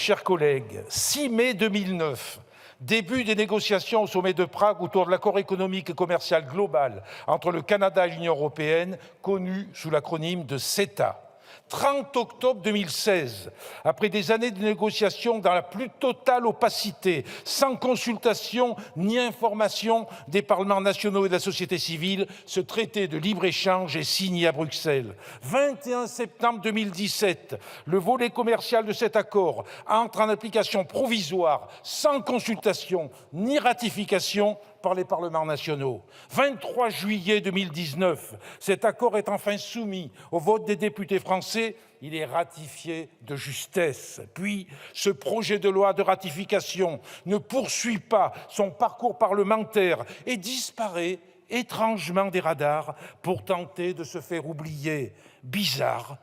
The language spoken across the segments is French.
chers collègues, 6 mai 2009, début des négociations au sommet de Prague autour de l'accord économique et commercial global entre le Canada et l'Union européenne, connu sous l'acronyme de CETA. 30 octobre 2016, après des années de négociations dans la plus totale opacité, sans consultation ni information des parlements nationaux et de la société civile, ce traité de libre-échange est signé à Bruxelles. 21 septembre 2017, le volet commercial de cet accord entre en application provisoire, sans consultation ni ratification par les parlements nationaux. 23 juillet 2019, cet accord est enfin soumis au vote des députés français. Il est ratifié de justesse. Puis, ce projet de loi de ratification ne poursuit pas son parcours parlementaire et disparaît étrangement des radars pour tenter de se faire oublier. Bizarre.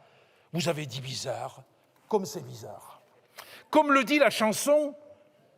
Vous avez dit bizarre, comme c'est bizarre. Comme le dit la chanson,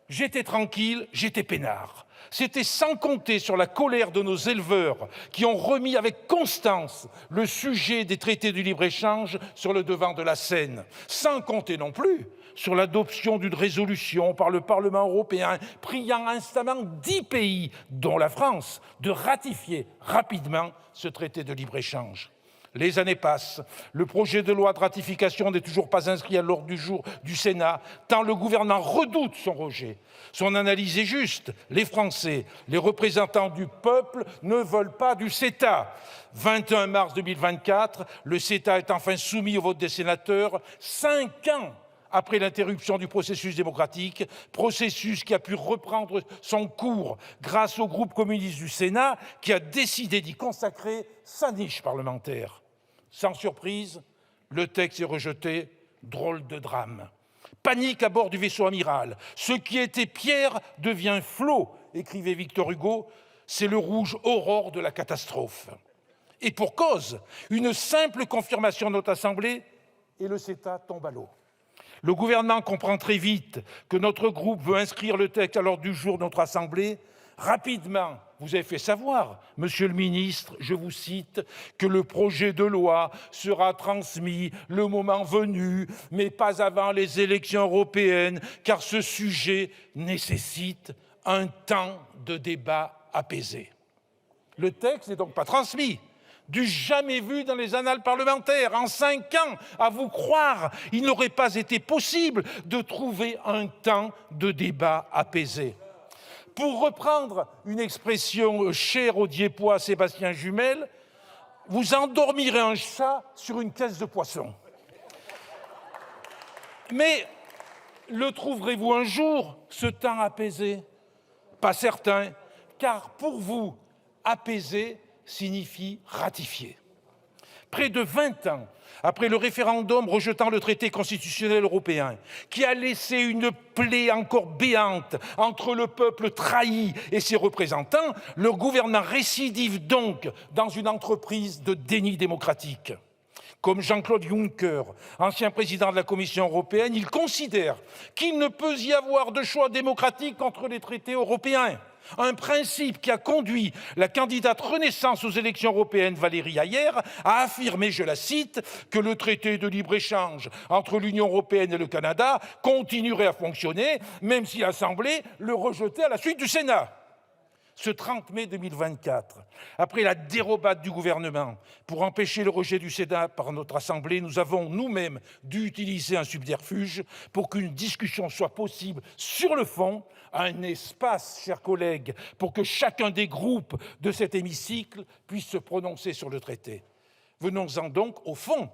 j'étais tranquille, j'étais peinard. C'était sans compter sur la colère de nos éleveurs qui ont remis avec constance le sujet des traités du libre-échange sur le devant de la scène. Sans compter non plus sur l'adoption d'une résolution par le Parlement européen priant instamment 10 pays, dont la France, de ratifier rapidement ce traité de libre-échange. Les années passent, le projet de loi de ratification n'est toujours pas inscrit à l'ordre du jour du Sénat, tant le gouvernement redoute son rejet. Son analyse est juste, les Français, les représentants du peuple, ne veulent pas du CETA. 21 mars 2024, le CETA est enfin soumis au vote des sénateurs, 5 ans après l'interruption du processus démocratique, processus qui a pu reprendre son cours grâce au groupe communiste du Sénat qui a décidé d'y consacrer sa niche parlementaire. Sans surprise, le texte est rejeté, drôle de drame. Panique à bord du vaisseau amiral. Ce qui était pierre devient flot, écrivait Victor Hugo. C'est le rouge aurore de la catastrophe. Et pour cause, une simple confirmation de notre Assemblée et le CETA tombe à l'eau. Le gouvernement comprend très vite que notre groupe veut inscrire le texte à l'ordre du jour de notre Assemblée. Rapidement, vous avez fait savoir, Monsieur le ministre, je vous cite, que le projet de loi sera transmis le moment venu, mais pas avant les élections européennes, car ce sujet nécessite un temps de débat apaisé. Le texte n'est donc pas transmis. Du jamais vu dans les annales parlementaires. En 5 ans, à vous croire, il n'aurait pas été possible de trouver un temps de débat apaisé. Pour reprendre une expression chère au Diepois Sébastien Jumel, vous endormirez un chat sur une caisse de poisson. Mais le trouverez-vous un jour, ce temps apaisé? Pas certain, car pour vous, apaiser signifie ratifier. Près de 20 ans après le référendum rejetant le traité constitutionnel européen, qui a laissé une plaie encore béante entre le peuple trahi et ses représentants, le gouvernement récidive donc dans une entreprise de déni démocratique. Comme Jean-Claude Juncker, ancien président de la Commission européenne, il considère qu'il ne peut y avoir de choix démocratique entre les traités européens. Un principe qui a conduit la candidate Renaissance aux élections européennes, Valérie Hayer, à affirmer, je la cite, que le traité de libre-échange entre l'Union européenne et le Canada continuerait à fonctionner, même si l'Assemblée le rejetait à la suite du Sénat. Ce 30 mai 2024, après la dérobade du gouvernement pour empêcher le rejet du Sénat par notre Assemblée, nous avons nous-mêmes dû utiliser un subterfuge pour qu'une discussion soit possible sur le fond, un espace, chers collègues, pour que chacun des groupes de cet hémicycle puisse se prononcer sur le traité. Venons-en donc au fond.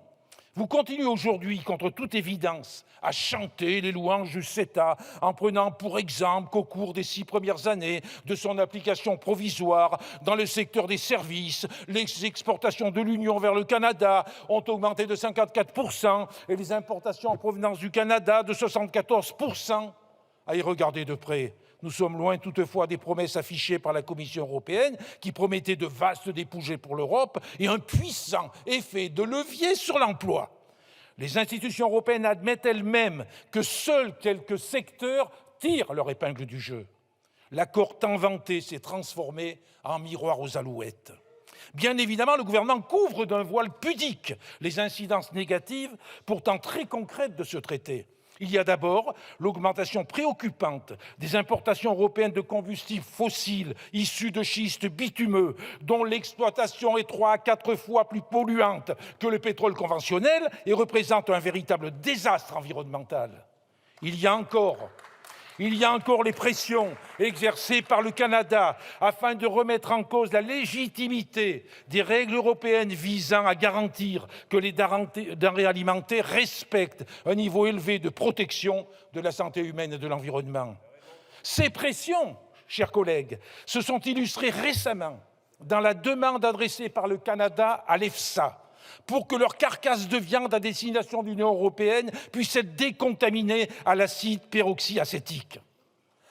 Vous continuez aujourd'hui, contre toute évidence, à chanter les louanges du CETA en prenant pour exemple qu'au cours des 6 premières années de son application provisoire dans le secteur des services, les exportations de l'Union vers le Canada ont augmenté de 54% et les importations en provenance du Canada de 74%. À y regarder de près, nous sommes loin toutefois des promesses affichées par la Commission européenne qui promettaient de vastes débouchés pour l'Europe et un puissant effet de levier sur l'emploi. Les institutions européennes admettent elles-mêmes que seuls quelques secteurs tirent leur épingle du jeu. L'accord tant vanté s'est transformé en miroir aux alouettes. Bien évidemment, le gouvernement couvre d'un voile pudique les incidences négatives, pourtant très concrètes de ce traité. Il y a d'abord l'augmentation préoccupante des importations européennes de combustibles fossiles issus de schistes bitumeux, dont l'exploitation est 3 à 4 fois plus polluante que le pétrole conventionnel et représente un véritable désastre environnemental. Il y a encore les pressions exercées par le Canada afin de remettre en cause la légitimité des règles européennes visant à garantir que les denrées alimentaires respectent un niveau élevé de protection de la santé humaine et de l'environnement. Ces pressions, chers collègues, se sont illustrées récemment dans la demande adressée par le Canada à l'EFSA pour que leurs carcasses de viande à destination de l'Union européenne puissent être décontaminées à l'acide peroxyacétique.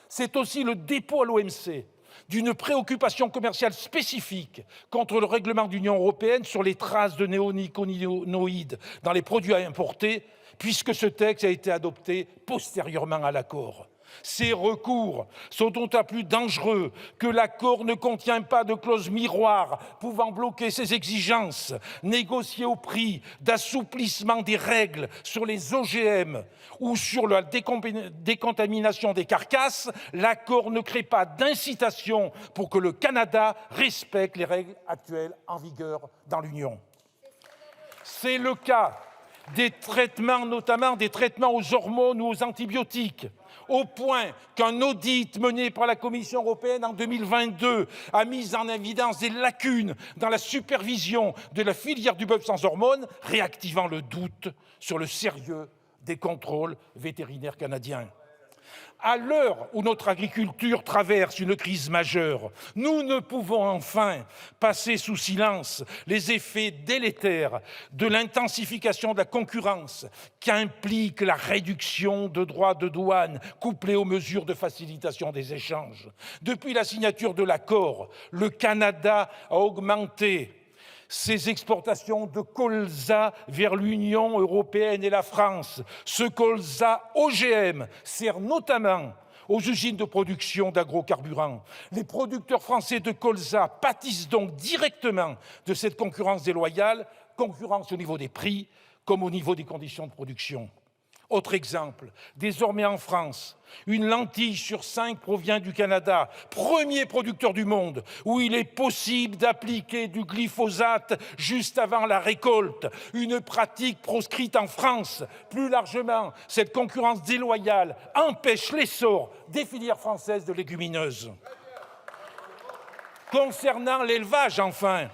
C'est aussi le dépôt à l'OMC d'une préoccupation commerciale spécifique contre le règlement de l'Union européenne sur les traces de néonicotinoïdes dans les produits importés, puisque ce texte a été adopté postérieurement à l'accord. Ces recours sont d'autant plus dangereux que l'accord ne contient pas de clause miroir pouvant bloquer ces exigences, négociées au prix d'assouplissement des règles sur les OGM ou sur la décontamination des carcasses. L'accord ne crée pas d'incitation pour que le Canada respecte les règles actuelles en vigueur dans l'Union. C'est le cas des traitements, notamment des traitements aux hormones ou aux antibiotiques, au point qu'un audit mené par la Commission européenne en 2022 a mis en évidence des lacunes dans la supervision de la filière du bœuf sans hormones, réactivant le doute sur le sérieux des contrôles vétérinaires canadiens. À l'heure où notre agriculture traverse une crise majeure, nous ne pouvons enfin passer sous silence les effets délétères de l'intensification de la concurrence qu'implique la réduction de droits de douane couplée aux mesures de facilitation des échanges. Depuis la signature de l'accord, le Canada a augmenté ses exportations de colza vers l'Union européenne et la France. Ce colza OGM sert notamment aux usines de production d'agrocarburants. Les producteurs français de colza pâtissent donc directement de cette concurrence déloyale, concurrence au niveau des prix comme au niveau des conditions de production. Autre exemple, désormais en France, une lentille sur 5 provient du Canada, premier producteur du monde, où il est possible d'appliquer du glyphosate juste avant la récolte, une pratique proscrite en France. Plus largement, cette concurrence déloyale empêche l'essor des filières françaises de légumineuses. Concernant l'élevage, enfin,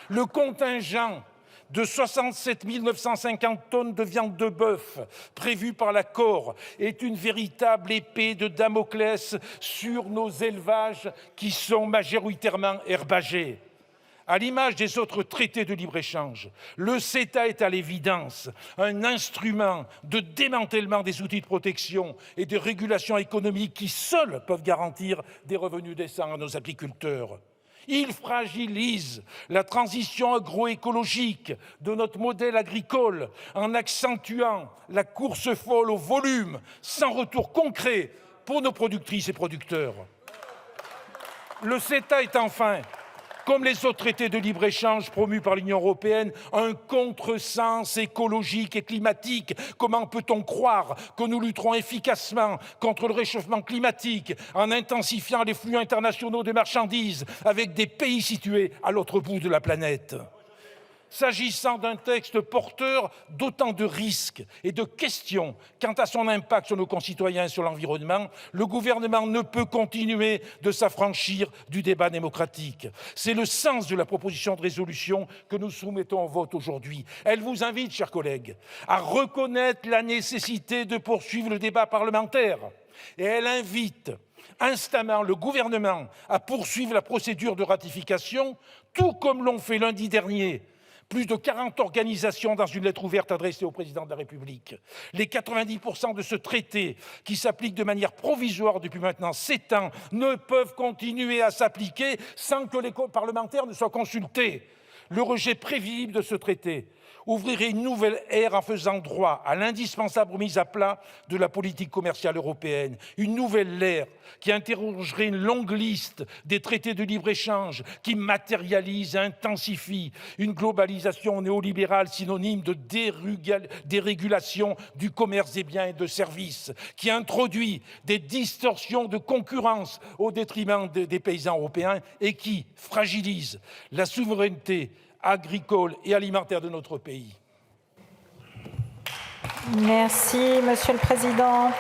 le contingent de 67 950 tonnes de viande de bœuf prévue par l'accord est une véritable épée de Damoclès sur nos élevages qui sont majoritairement herbagés. À l'image des autres traités de libre-échange, le CETA est à l'évidence un instrument de démantèlement des outils de protection et de régulation économique qui seuls peuvent garantir des revenus décents à nos agriculteurs. Il fragilise la transition agroécologique de notre modèle agricole en accentuant la course folle au volume sans retour concret pour nos productrices et producteurs. Le CETA est enfin, comme les autres traités de libre-échange promus par l'Union européenne, un contresens écologique et climatique. Comment peut-on croire que nous lutterons efficacement contre le réchauffement climatique en intensifiant les flux internationaux de marchandises avec des pays situés à l'autre bout de la planète ? S'agissant d'un texte porteur d'autant de risques et de questions quant à son impact sur nos concitoyens et sur l'environnement, le gouvernement ne peut continuer de s'affranchir du débat démocratique. C'est le sens de la proposition de résolution que nous soumettons au vote aujourd'hui. Elle vous invite, chers collègues, à reconnaître la nécessité de poursuivre le débat parlementaire et elle invite instamment le gouvernement à poursuivre la procédure de ratification, tout comme l'ont fait lundi dernier plus de 40 organisations dans une lettre ouverte adressée au président de la République. Les 90% de ce traité, qui s'applique de manière provisoire depuis maintenant 7 ans, ne peuvent continuer à s'appliquer sans que les parlementaires ne soient consultés. Le rejet prévisible de ce traité ouvrirait une nouvelle ère en faisant droit à l'indispensable remise à plat de la politique commerciale européenne. Une nouvelle ère qui interrogerait une longue liste des traités de libre-échange qui matérialisent et intensifient une globalisation néolibérale synonyme de dérégulation du commerce des biens et de services, qui introduit des distorsions de concurrence au détriment des paysans européens et qui fragilise la souveraineté agricole et alimentaire de notre pays. Merci, Monsieur le Président.